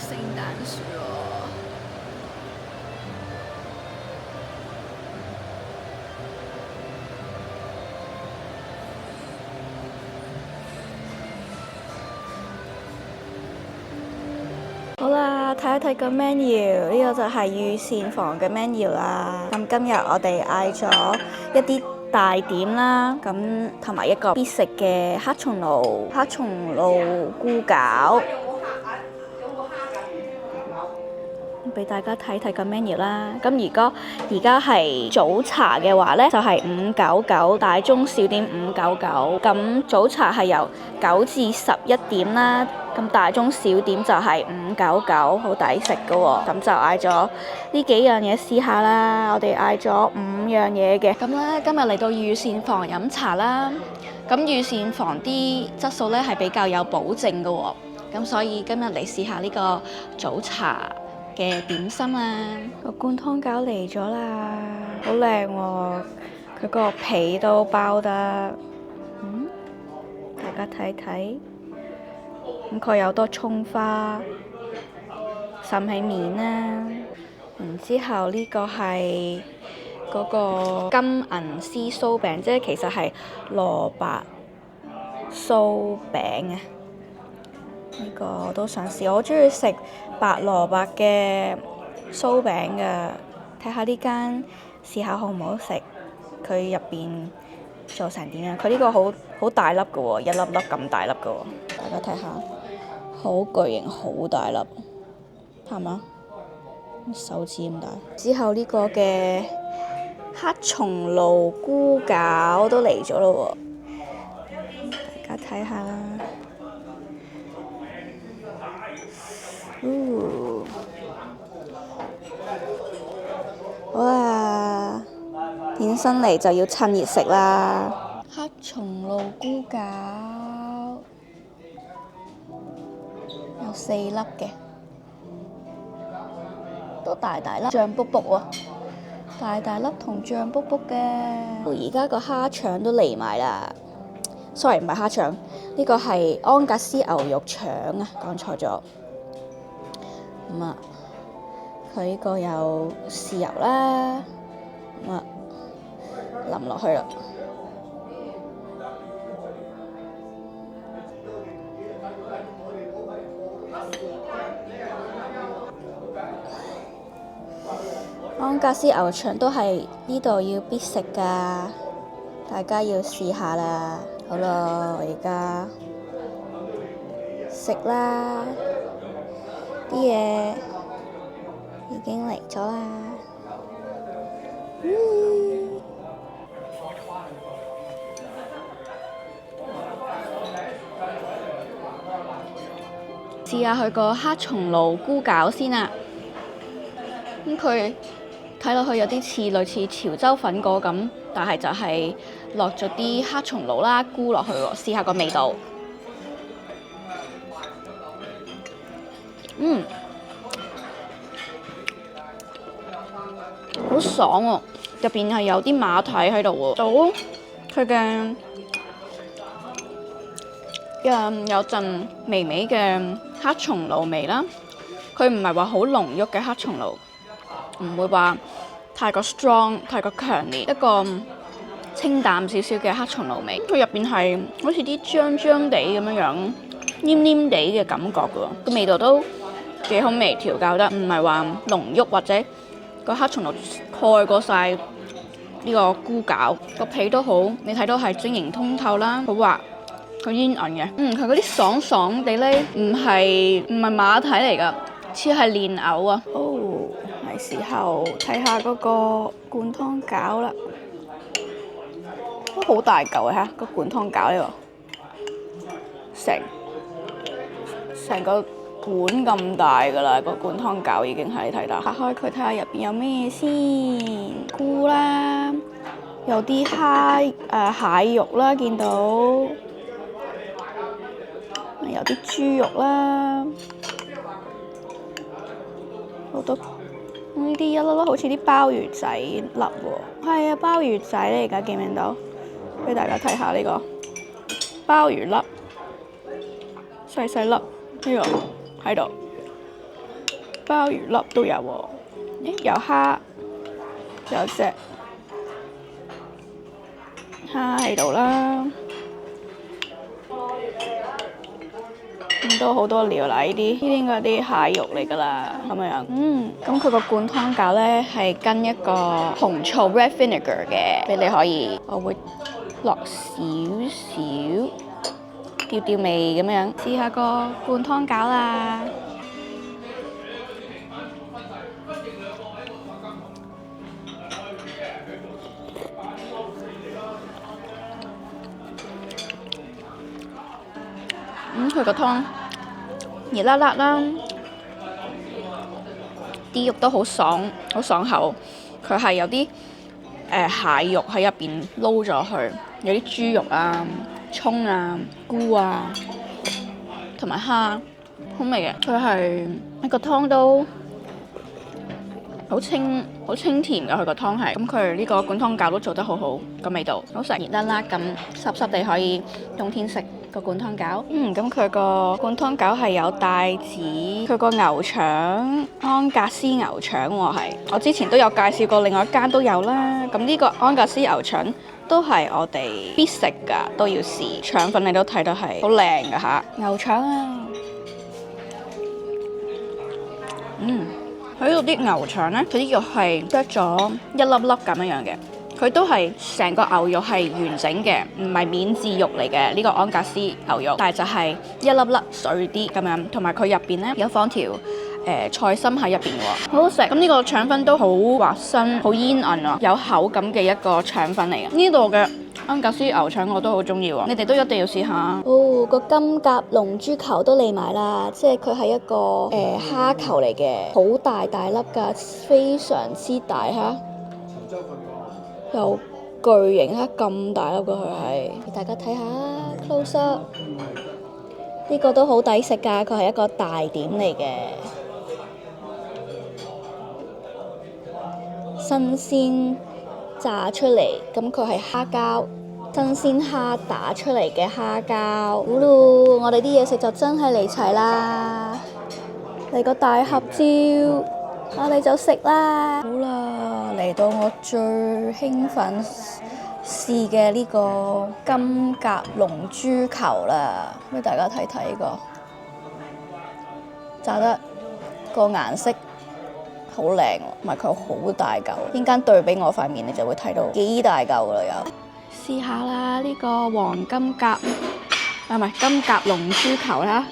聖誕樹喎。好啦，睇一睇個 menu，呢個就係御膳房嘅 menu 啦。咁今日我哋嗌咗一啲大點啦，咁同埋一個必食嘅黑松露菇餃。俾大家睇睇個 menu 啦。咁而家係早茶嘅話呢，就係599，大中小點599。咁早茶係由9至11點啦，咁大中小點就係599，好抵食噶喎。咁就嗌咗呢幾樣嘢試下啦。我哋嗌咗5樣嘢嘅。咁咧今日嚟到御膳房飲茶啦。咁御膳房啲質素呢係比較有保證噶喎。咁所以今日嚟試下呢個早茶嘅點心啦，個灌湯餃嚟咗啦，好靚喎！佢個皮都包得，大家睇睇，咁佢有多葱花滲喺面啦，然之後呢個係嗰個金銀絲酥餅，即係其實係蘿蔔酥餅啊！呢個我都想試，我好中意食白蘿蔔嘅酥餅㗎。睇下呢間試下好唔好食，佢入邊做成點樣？佢呢個好大粒㗎喎，一粒粒咁大粒㗎喎，大家睇下，好巨型，好大粒，係嘛？手指咁大。之後呢個嘅黑松露菇餃都嚟咗咯喎，大家睇下啦。哇！點身嚟就要趁熱食啦。黑松露菇餃有4粒嘅，都大大粒，醬卜卜喎，大大粒同醬卜卜嘅。而家個蝦腸都嚟埋啦。Sorry， 唔係蝦腸，呢個係安格斯牛肉腸啊，講錯咗。咁啊，佢呢個有豉油啦，咁啊淋落去啦。安格斯牛腸都係呢度要必食㗎，大家要試下啦。好啦，我而家食啦，啲嘢已經嚟咗啦。試下佢個黑松露菇餃先啊！咁佢睇落去有啲似類似潮州粉果咁，但係就係落咗啲黑松露啦、菇落去喎。試下個味道，好爽喎！入邊係有啲馬蹄喺度喎，到佢嘅有陣微微嘅黑松露味啦。佢唔係話好濃郁嘅黑松露，唔會話太過 strong、太過強烈，一個清淡少少嘅黑松露味。佢入邊係好似啲漿漿地咁樣黏黏地嘅感覺㗎喎，個味道都幾好味，調教得唔係話濃郁或者個黑松露蓋過晒呢個菇餃，個皮都好，你睇到係晶瑩通透啦，好滑，好煙韌嘅。佢嗰啲爽爽地咧，唔係馬蹄嚟㗎，似係蓮藕啊。係時候睇下嗰個灌湯餃啦，都好大嚿嚇，個灌湯餃呢個，成個碗咁大㗎啦，個灌湯餃已經係，你睇到，拆開佢睇下入邊有咩先，菇啦，有啲蟹肉啦，見到，有啲豬肉啦，好多。呢啲一粒粒好似啲鮑魚仔粒喎，係啊，鮑魚仔嚟㗎，見唔見到？俾大家睇下呢個鮑魚粒，細細粒，呢個喺度，鮑魚粒都有喎，有蝦，有隻蝦喺度啦。都好多料啦，呢啲應該係啲蟹肉嚟㗎啦，咁樣。咁佢個灌湯餃咧係跟一個紅醋 red vinegar 嘅，俾你可以，我會落少少調味咁樣，試下個灌湯餃啦。佢個湯熱辣辣啦，啲肉都好爽口。佢係有啲蟹肉喺入邊撈咗去，有啲豬肉啊、葱啊、菇啊，同埋蝦，好味嘅。佢係一個湯都好清甜嘅，佢個湯係。咁佢呢個灌湯餃都做得好好，個味道好食，熱辣辣咁，濕濕地可以冬天食。個灌湯餃，咁佢個灌湯餃係有帶子，佢個牛腸安格斯牛腸喎係，我之前都有介紹過，另外一間都有啦。咁呢個安格斯牛腸都係我哋必食㗎，都要試。腸粉你都睇到係好靚㗎嚇，牛腸啊，喺度啲牛腸呢，佢啲肉係剁咗一粒粒咁樣嘅。佢都係成個牛肉係完整嘅，唔係免治肉嚟嘅呢個安格斯牛肉，但係就係一粒粒碎啲咁樣，同埋佢入邊咧有放條菜心喺入邊喎，好好食。咁呢個腸粉都好滑身，好煙韌啊，有口感嘅一個腸粉嚟嘅。呢度嘅安格斯牛腸我都好中意喎，你哋都一定要試下。個金甲龍珠球都嚟埋啦，即係佢係一個蝦球嚟嘅，好大粒㗎，非常之大嚇。有巨型啦，咁大粒㗎佢係，大家睇下 close up， 呢個都好抵食㗎，佢係一個大點嚟嘅，新鮮炸出嚟，咁佢係蝦膠，新鮮蝦打出嚟嘅蝦膠，好咯，我哋啲嘢食就真係嚟齊啦，嚟個大合照。我哋就食啦！好啦，嚟到我最興奮試嘅呢個金甲龍珠球啦，俾大家睇睇呢個炸得個顏色好靚喎，同埋佢好大嚿。陣間對比我塊面，你就會睇到幾大嚿啦又。試下啦，呢個黃金甲唔係金甲龍珠球啦。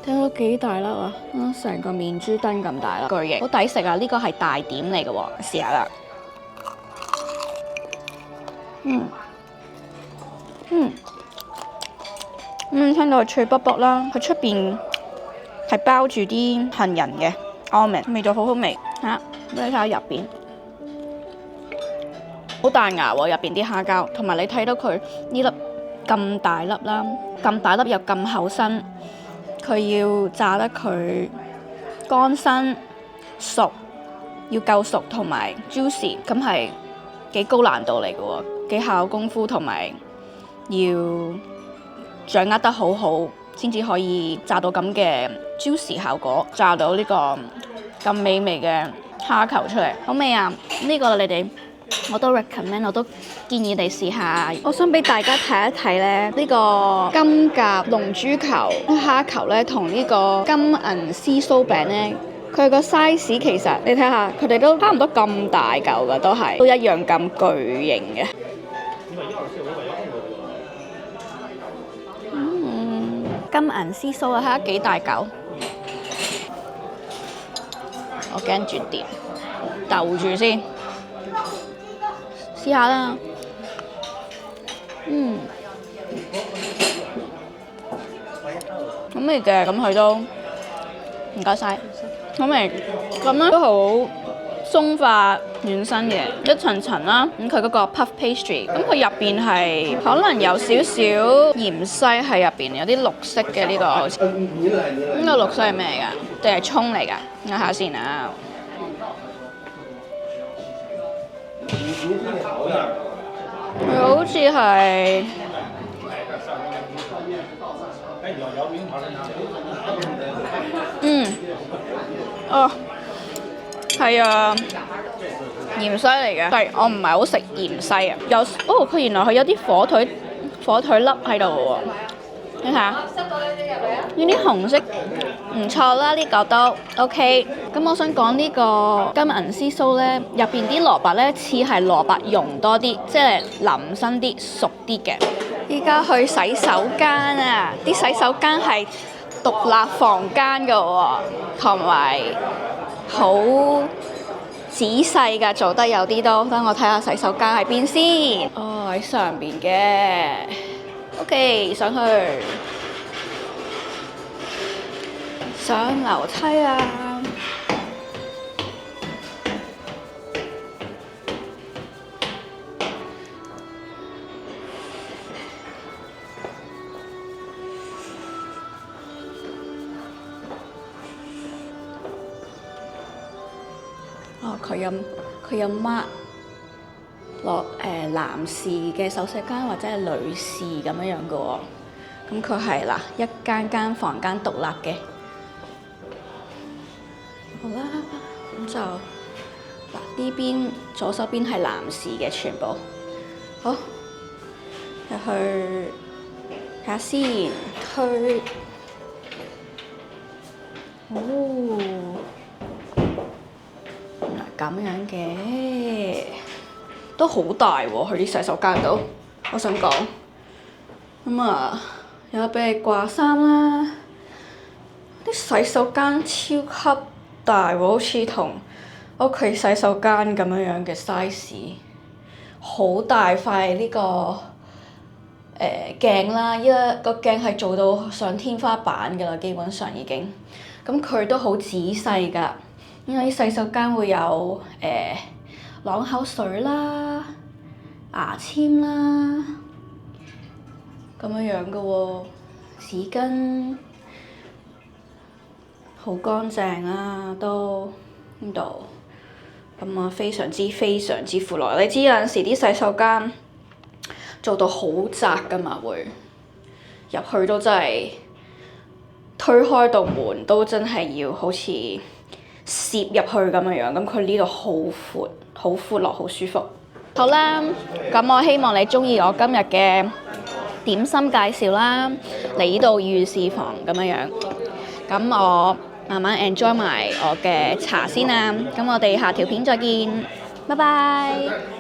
睇到幾大粒啊！成個面珠燈咁大啦，巨型，好抵食啊！呢個係大點嚟嘅喎，試下啦。聽到係脆卜卜啦，佢出邊係包住啲杏仁嘅 almond， 味道好好味嚇。俾你睇下入邊，好大牙喎，入邊啲蝦膠，同埋你睇到佢呢粒咁大粒啦，咁大粒又咁厚身。佢要炸得佢乾身熟，要夠熟同埋 juicy， 咁係幾高難度嚟嘅喎，幾下功夫同埋要掌握得好好，先至可以炸到咁嘅 juicy 效果，炸到呢個咁美味嘅蝦球出嚟，好味啊！呢個你哋我都 recommend， 我都建議你試下。我想俾大家睇一睇咧，呢個金甲龍珠球蝦球咧，同呢個金銀絲酥餅咧佢個 size 其實你睇下，佢哋都差唔多咁大嚿㗎，都一樣咁巨型嘅。金銀絲酥啊，睇下幾大嚿。我驚轉碟，逗住先，試下啦。好味嘅，咁佢都唔該晒，好味。咁咧都好鬆化軟身嘅，一層層啦。咁佢嗰個 puff pastry，咁佢入邊係可能有少少芫茜喺入邊，有啲綠色嘅呢個好似。呢個綠色係咩嚟㗎？定係葱嚟㗎？睇下先啊。佢好似係係啊，芫茜嚟嘅，但係我唔係好食芫茜啊。佢原來佢有啲火腿粒喺度喎，你睇下，呢啲紅色唔錯啦，呢個都 OK。咁我想講呢個金銀絲酥咧，入邊啲蘿蔔咧似係蘿蔔蓉多啲，即係腍身啲、熟啲嘅。依家去洗手間啊！啲洗手間係獨立房間㗎喎，同埋好仔細㗎，做得有啲都。等我睇下洗手間喺邊先。哦，喺上邊嘅。OK， 上去。上樓梯啊！佢有 mark 落男士嘅手勢間或者係女士咁樣嘅喎。咁佢係嗱一間房間獨立嘅。好啦，咁就嗱呢邊左手邊係男士嘅全部。好，入去睇下先，推。咁樣嘅都好大喎，佢啲洗手間度，我想講。咁啊，有俾你掛衫啦。啲洗手間超級大喎，好似同屋企洗手間咁樣嘅 size。好大塊呢個鏡啦，依家個鏡係做到上天花板㗎啦，基本上已經。咁佢都好仔細㗎。因為啲洗手間會有啷口水啦、牙籤啦，咁樣嘅喎，紙巾好乾淨啦，都呢度咁啊，非常之闊落。你知有陣時啲洗手間做到好窄㗎嘛，會入去都真係推開道門都真係要好似攝入去咁樣，咁佢呢度好闊落，好舒服。好啦，咁我希望你鍾意我今日嘅點心介紹啦，嚟呢度御膳房咁樣。咁我慢慢 enjoy 埋我嘅茶先啦。咁我哋下條片再見，拜拜。